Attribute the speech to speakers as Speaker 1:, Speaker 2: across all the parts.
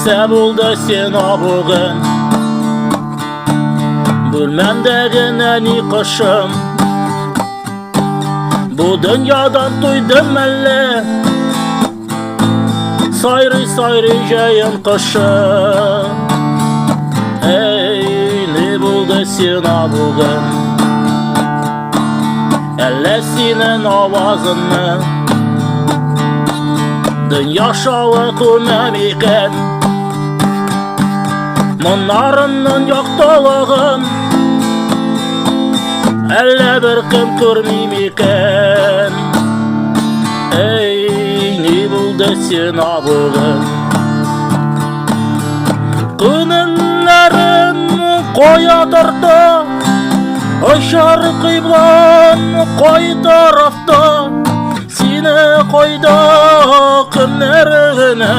Speaker 1: Нәрсе булды сиңа бүген? Бүлмәмдәге нәни кышым, бу дөньядан туйдым әллә? Сайрый-сайрый җәен кышым. Эй, ни булды сиңа бүген? Әллә синең авазыңны дөнья шавы күрмәм икән? Моннарыннан яктылыгын әллә бер кем күрмим икән? Эй, ни булды сиңа бүген? Күңелләрен кая торды, очар кыйблан кай тарафта? Сине кайда кемнәр генә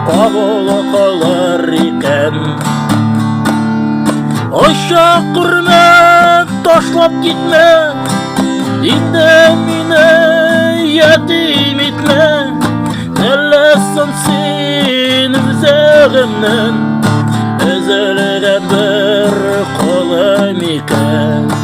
Speaker 1: кабул кылыр икән? Оча күрмә, ташлап китмә, инде мине ятим итмә. Әлләсен син үзегемнән өзелгән бер кулым икән?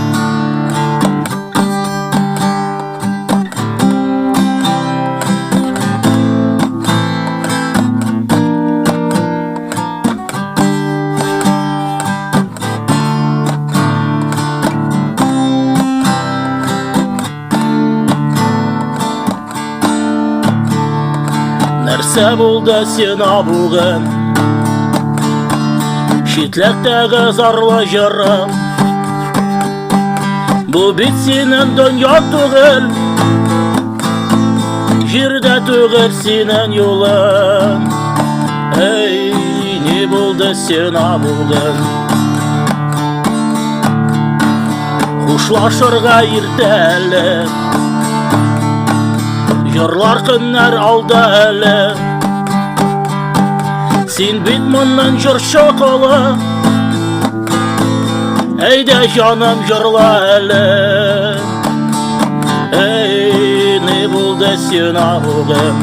Speaker 1: Нәрсә булды сиңа бүген? Читлектәге зарлы җырым, бу бит синең дөнья түгел, җирдә түгел синең юлың. Эй, ни булды сиңа бүген? Хушлашырга иртә әле, җырлар көннәр алда әле. Син бит моннан җырчы кылы, әйдә җаным җырла әле. Эй, ни булды сиңа бүген?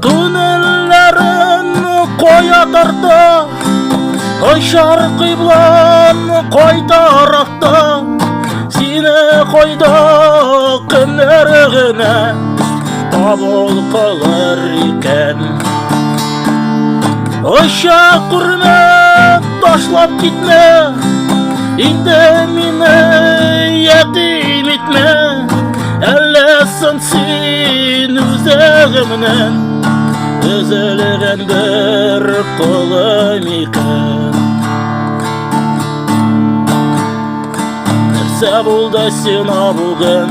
Speaker 1: Күңелләрен кая торды, очар кыйблан кай тарафта? Сине кайда кемнәр генә кабул кылыр икән? Оча күрмә, ташлап китмә, инде мине ятим итмә. Әлләсен син үзегемнән өзелгән бер кулым икән? Нәрсә булды сиңа бүген?